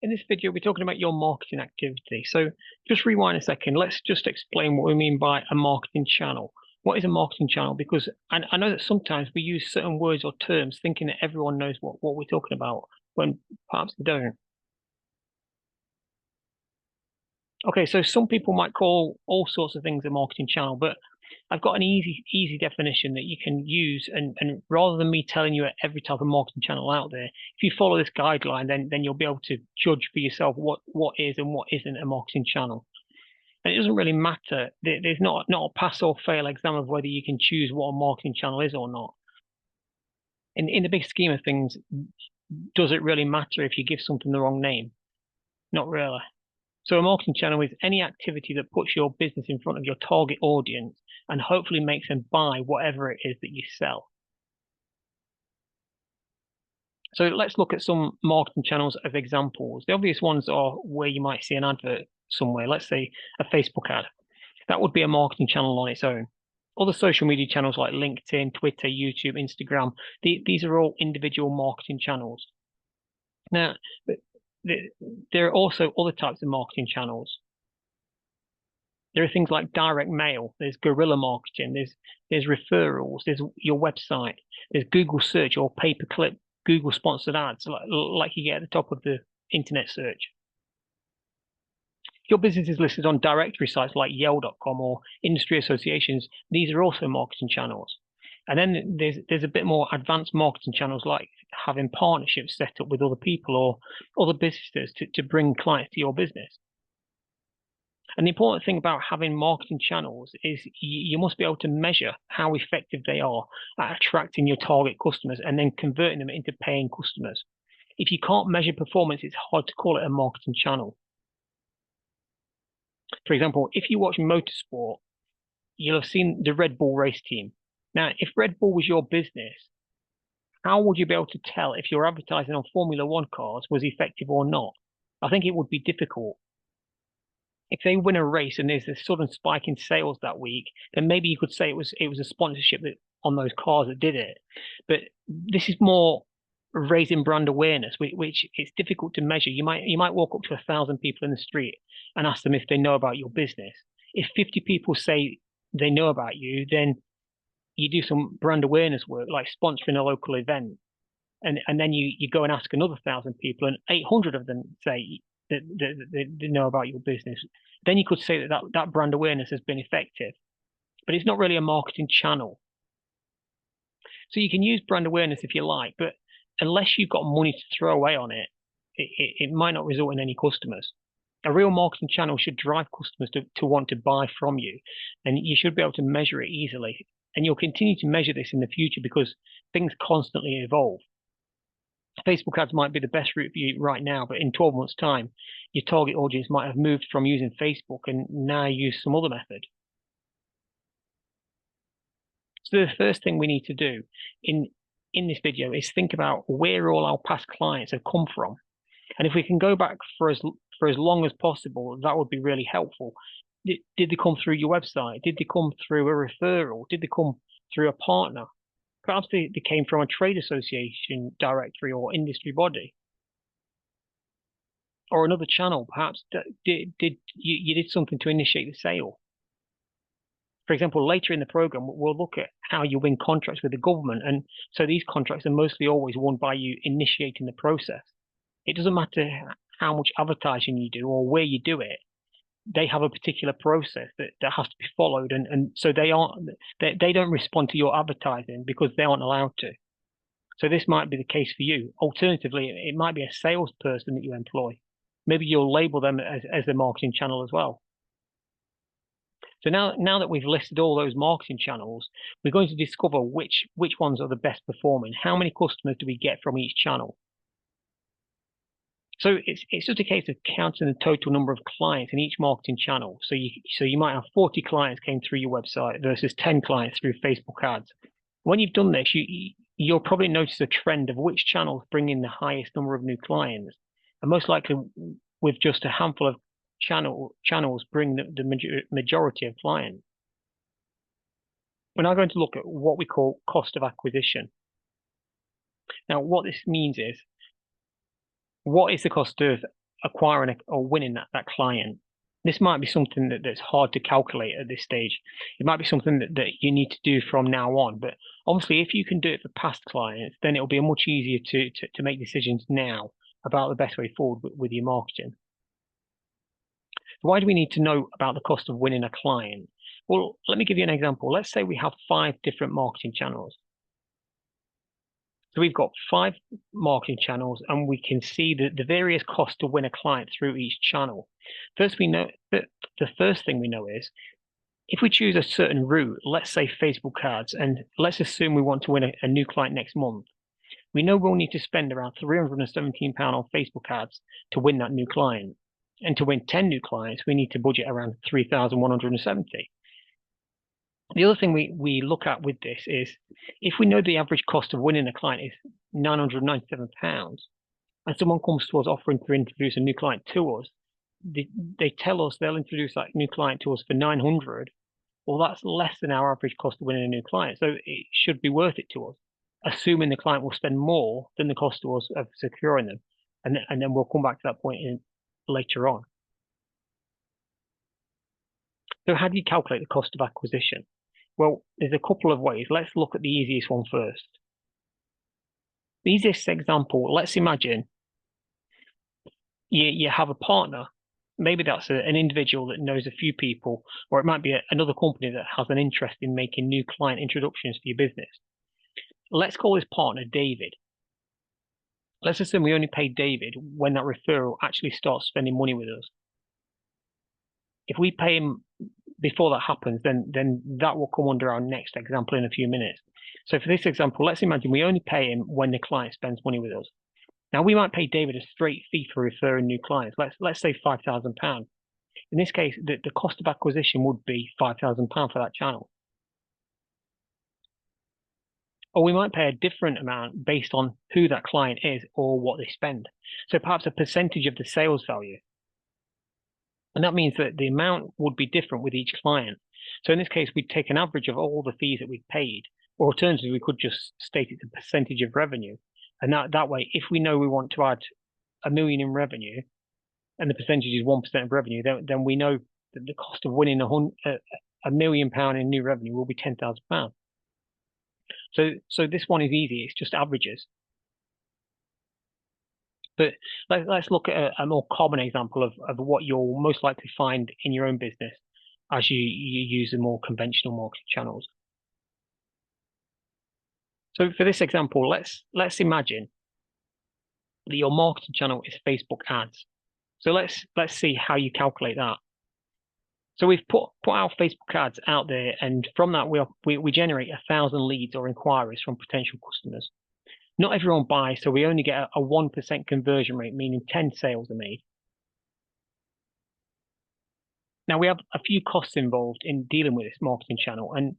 In this video, we're talking about your marketing activity. So just rewind a second. Let's just explain what we mean by a marketing channel. What is a marketing channel? Because I know that sometimes we use certain words or terms thinking that everyone knows what we're talking about when perhaps they don't. Okay, so some people might call all sorts of things a marketing channel, but I've got an easy definition that you can use, and rather than me telling you every type of marketing channel out there, if you follow this guideline, then you'll be able to judge for yourself what is and what isn't a marketing channel. And it doesn't really matter. There's not a pass or fail exam of whether you can choose what a marketing channel is or not. In the big scheme of things, does it really matter if you give something the wrong name? Not really. So a marketing channel is any activity that puts your business in front of your target audience and hopefully makes them buy whatever it is that you sell. So let's look at some marketing channels as examples. The obvious ones are where you might see an advert somewhere. Let's say a Facebook ad. That would be a marketing channel on its own. Other social media channels like LinkedIn, Twitter, YouTube, Instagram, these are all individual marketing channels. Now, there are also other types of marketing channels. There are things like direct mail, there's guerrilla marketing, there's referrals, there's your website, there's Google search or pay-per-click Google sponsored ads like you get at the top of the internet search. If your business is listed on directory sites like Yale.com or industry associations, these are also marketing channels. And then there's a bit more advanced marketing channels like having partnerships set up with other people or other businesses to bring clients to your business. And the important thing about having marketing channels is you must be able to measure how effective they are at attracting your target customers and then converting them into paying customers. If you can't measure performance, it's hard to call it a marketing channel. For example, if you watch motorsport, you'll have seen the Red Bull race team. Now, if Red Bull was your business, how would you be able to tell if your advertising on Formula One cars was effective or not? I think it would be difficult. If they win a race and there's a sudden spike in sales that week, then maybe you could say it was a sponsorship on those cars that did it. But this is more raising brand awareness, which it's difficult to measure. You might walk up to 1,000 people in the street and ask them if they know about your business. If 50 people say they know about you, then you do some brand awareness work, like sponsoring a local event, and then you go and ask another 1,000 people, and 800 of them say that they know about your business. Then you could say that brand awareness has been effective, but it's not really a marketing channel. So you can use brand awareness if you like, but unless you've got money to throw away on it, it might not result in any customers. A real marketing channel should drive customers to want to buy from you, and you should be able to measure it easily. And you'll continue to measure this in the future because things constantly evolve. Facebook ads might be the best route for you right now, but in 12 months' time, your target audience might have moved from using Facebook and now use some other method. So the first thing we need to do in this video is think about where all our past clients have come from. And if we can go back for as long as possible, that would be really helpful. Did they come through your website? Did they come through a referral? Did they come through a partner? Perhaps they came from a trade association directory or industry body, or another channel. Perhaps you did something to initiate the sale. For example, later in the program, we'll look at how you win contracts with the government, and so these contracts are mostly always won by you initiating the process. It doesn't matter how much advertising you do or where you do it. They have a particular process that has to be followed, and so they don't respond to your advertising because they aren't allowed to. So this might be the case for you. Alternatively, it might be a salesperson that you employ. Maybe you'll label them as a marketing channel as well. So now that we've listed all those marketing channels, we're going to discover which ones are the best performing. How many customers do we get from each channel? So it's just a case of counting the total number of clients in each marketing channel. So you might have 40 clients came through your website versus 10 clients through Facebook ads. When you've done this, you'll probably notice a trend of which channels bring in the highest number of new clients, and most likely with just a handful of channels bring the majority of clients. We're now going to look at what we call cost of acquisition. Now, what this means is, what is the cost of acquiring or winning that client. This might be something that's hard to calculate at this stage. It might be something that you need to do from now on. But obviously, if you can do it for past clients, then it'll be much easier to make decisions now about the best way forward with your marketing. Why do we need to know about the cost of winning a client? Well, let me give you an example. Let's say we have 5 different marketing channels. So we've got 5 marketing channels, and we can see the various costs to win a client through each channel. First, we know that the first thing we know is if we choose a certain route, let's say Facebook ads, and let's assume we want to win a new client next month, we know we'll need to spend around £317 on Facebook ads to win that new client. And to win 10 new clients, we need to budget around 3,170. The other thing we look at with this is if we know the average cost of winning a client is £997, and someone comes to us offering to introduce a new client to us, they tell us they'll introduce that new client to us for 900. Well, that's less than our average cost of winning a new client. So it should be worth it to us, assuming the client will spend more than the cost to us of securing them. And then we'll come back to that point later on. So how do you calculate the cost of acquisition? Well, there's a couple of ways. Let's look at the easiest one first. The easiest example, let's imagine you have a partner. Maybe that's an individual that knows a few people, or it might be another company that has an interest in making new client introductions to your business. Let's call this partner David. Let's assume we only pay David when that referral actually starts spending money with us. If we pay him before that happens, then that will come under our next example in a few minutes. So for this example, let's imagine we only pay him when the client spends money with us. Now we might pay David a straight fee for referring new clients. Let's say £5,000. In this case, the cost of acquisition would be £5,000 for that channel. Or we might pay a different amount based on who that client is or what they spend. So perhaps a percentage of the sales value. And that means that the amount would be different with each client. So in this case, we'd take an average of all the fees that we've paid, or alternatively, we could just state it's a percentage of revenue. And that way, if we know we want to add $1 million in revenue, and the percentage is 1% of revenue, then we know that the cost of winning £1 million in new revenue will be £10,000. So this one is easy. It's just averages. But let's look at a more common example of what you'll most likely find in your own business as you use the more conventional marketing channels. So for this example, let's imagine that your marketing channel is Facebook ads. So let's see how you calculate that. So we've put our Facebook ads out there, and from that we generate 1,000 leads or inquiries from potential customers. Not everyone buys, so we only get a 1% conversion rate, meaning 10 sales are made. Now we have a few costs involved in dealing with this marketing channel, and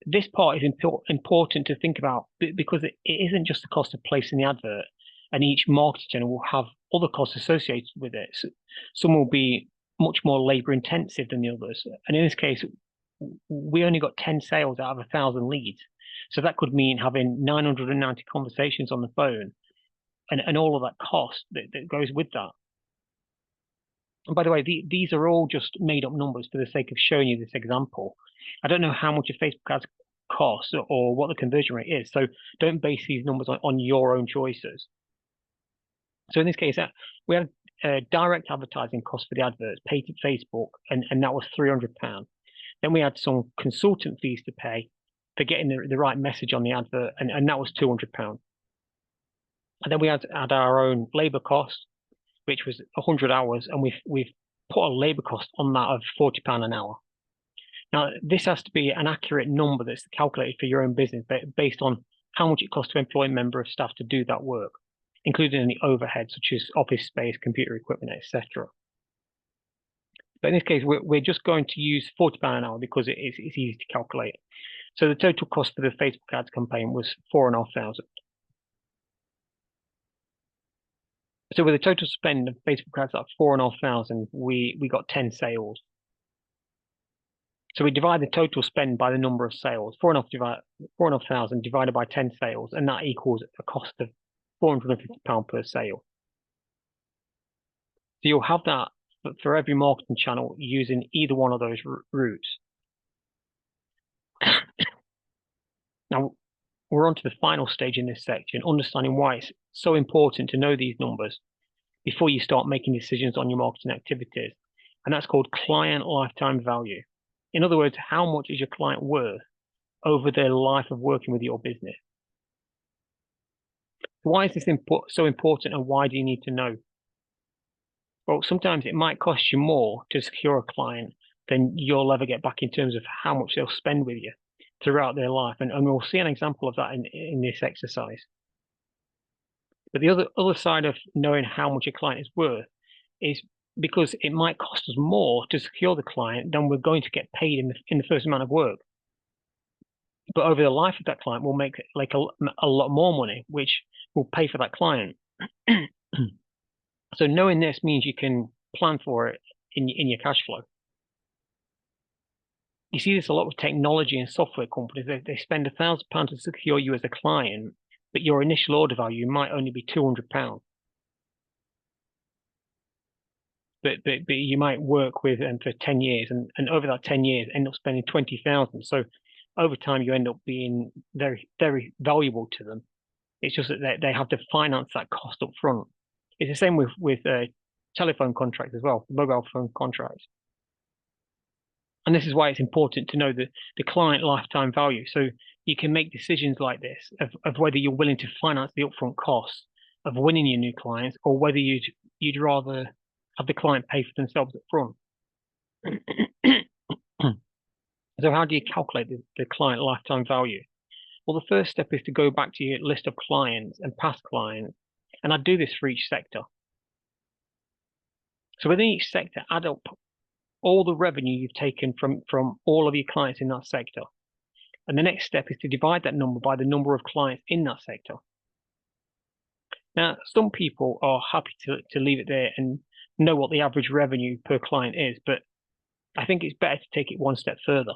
this part is important to think about because it isn't just the cost of placing the advert, and each marketing channel will have other costs associated with it. So some will be much more labor intensive than the others. And in this case, we only got 10 sales out of 1,000 leads. So that could mean having 990 conversations on the phone and all of that cost that goes with that. And by the way, these are all just made up numbers for the sake of showing you this example. I don't know how much a Facebook ads costs or what the conversion rate is. So don't base these numbers on your own choices. So in this case, we had direct advertising cost for the adverts paid to Facebook, and that was £300. Then we had some consultant fees to pay for getting the right message on the advert, and that was £200. And then we had our own labor cost, which was 100 hours, and we've put a labor cost on that of £40 an hour. Now, this has to be an accurate number that's calculated for your own business based on how much it costs to employ a member of staff to do that work, including any overhead such as office space, computer equipment, etc. But in this case, we're just going to use £40 an hour because it's easy to calculate. So the total cost for the Facebook ads campaign was £4,500. So with a total spend of Facebook ads at £4,500, we got 10 sales. So we divide the total spend by the number of sales, £4,500 divided by 10 sales, and that equals a cost of £450 per sale. So you'll have that for every marketing channel using either one of those routes. Now, we're on to the final stage in this section, understanding why it's so important to know these numbers before you start making decisions on your marketing activities. And that's called client lifetime value. In other words, how much is your client worth over their life of working with your business? Why is this so important, and why do you need to know? Well, sometimes it might cost you more to secure a client than you'll ever get back in terms of how much they'll spend with you throughout their life. And we'll see an example of that in this exercise. But the other side of knowing how much a client is worth is because it might cost us more to secure the client than we're going to get paid in the first amount of work. But over the life of that client, we'll make like a lot more money, which will pay for that client. So knowing this means you can plan for it in your cash flow. You see this a lot with technology and software companies. They spend £1,000 to secure you as a client, but your initial order value might only be £200. But you might work with them for 10 years, and over that 10 years end up spending 20,000. So over time you end up being very, very valuable to them. It's just that they have to finance that cost up front. It's the same with telephone contracts as well, mobile phone contracts. And this is why it's important to know the client lifetime value. So you can make decisions like this of whether you're willing to finance the upfront costs of winning your new clients, or whether you'd rather have the client pay for themselves up front. So how do you calculate the client lifetime value? Well, the first step is to go back to your list of clients and past clients, and I do this for each sector. So within each sector, add up all the revenue you've taken from all of your clients in that sector. And the next step is to divide that number by the number of clients in that sector. Now, some people are happy to leave it there and know what the average revenue per client is, but I think it's better to take it one step further.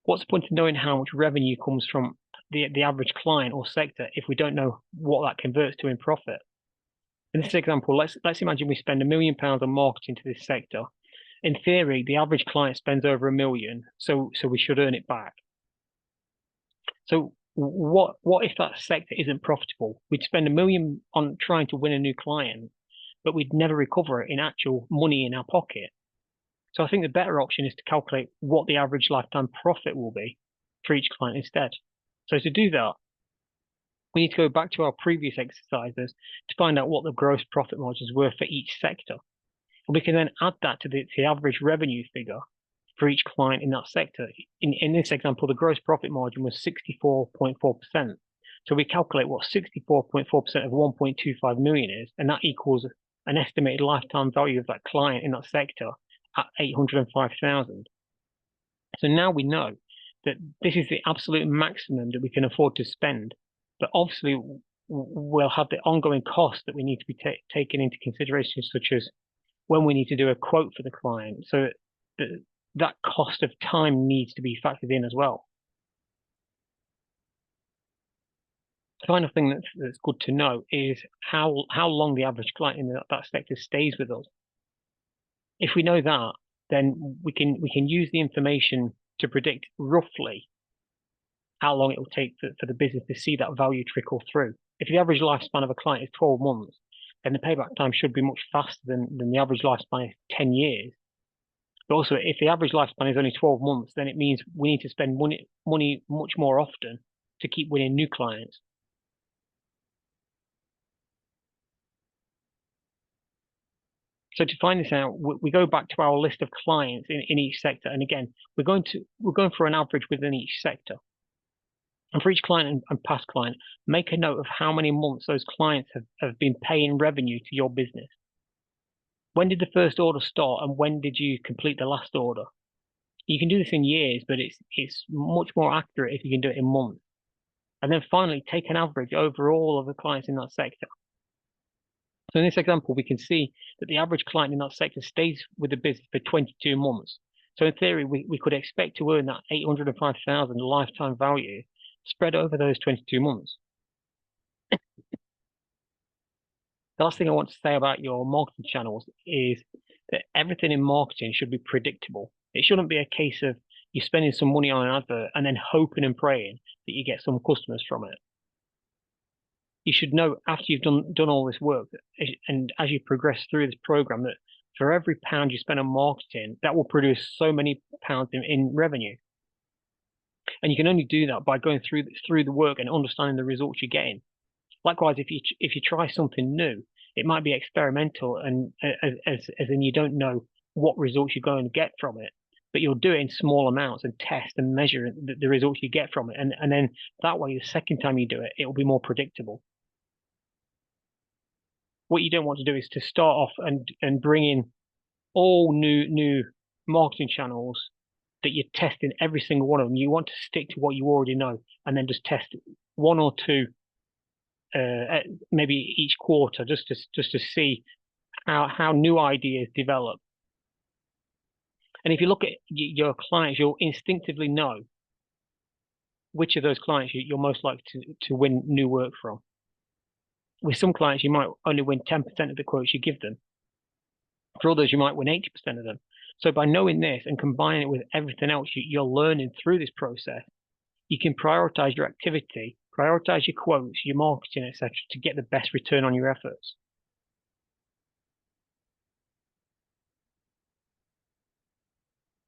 What's the point of knowing how much revenue comes from the average client or sector if we don't know what that converts to in profit? In this example, let's imagine we spend £1 million on marketing to this sector. In theory, the average client spends over £1 million, so we should earn it back. So what if that sector isn't profitable? We'd spend £1 million on trying to win a new client, but we'd never recover it in actual money in our pocket. So I think the better option is to calculate what the average lifetime profit will be for each client instead. So to do that, we need to go back to our previous exercises to find out what the gross profit margins were for each sector. And we can then add that to the average revenue figure for each client in that sector. In this example, the gross profit margin was 64.4%. So we calculate what 64.4% of 1.25 million is, and that equals an estimated lifetime value of that client in that sector at 805,000. So now we know that this is the absolute maximum that we can afford to spend, but obviously we'll have the ongoing costs that we need to be taken into consideration, such as when we need to do a quote for the client. So that cost of time needs to be factored in as well. The final thing that's good to know is how long the average client in that sector stays with us. If we know that, then we can use the information to predict roughly how long it will take for the business to see that value trickle through. If the average lifespan of a client is 12 months, then the payback time should be much faster than the average lifespan is 10 years. But also, if the average lifespan is only 12 months, then it means we need to spend money much more often to keep winning new clients. So to find this out, we go back to our list of clients in each sector. And again, we're going for an average within each sector. And for each client and past client, make a note of how many months those clients have been paying revenue to your business. When did the first order start, and when did you complete the last order? You can do this in years, but it's much more accurate if you can do it in months. And then finally, take an average over all of the clients in that sector. So in this example, we can see that the average client in that sector stays with the business for 22 months. So in theory, we could expect to earn that 805,000 lifetime value spread over those 22 months. The last thing I want to say about your marketing channels is that everything in marketing should be predictable. It shouldn't be a case of you spending some money on an advert and then hoping and praying that you get some customers from it. You should know after you've done all this work, and as you progress through this program, that for every pound you spend on marketing, that will produce so many pounds in revenue. And you can only do that by going through the work and understanding the results you're getting. Likewise, if you try something new, it might be experimental, and as in you don't know what results you're going to get from it, but you'll do it in small amounts and test and measure the results you get from it, and then that way, the second time you do it, it will be more predictable. What you don't want to do is to start off and bring in all new marketing channels that you're testing every single one of them. You want to stick to what you already know, and then just test one or two, maybe each quarter, just to see how new ideas develop. And if you look at your clients, you'll instinctively know which of those clients you're most likely to win new work from. With some clients, you might only win 10% of the quotes you give them. For others, you might win 80% of them. So by knowing this and combining it with everything else you're learning through this process, you can prioritize your activity, prioritize your quotes, your marketing, etc., to get the best return on your efforts.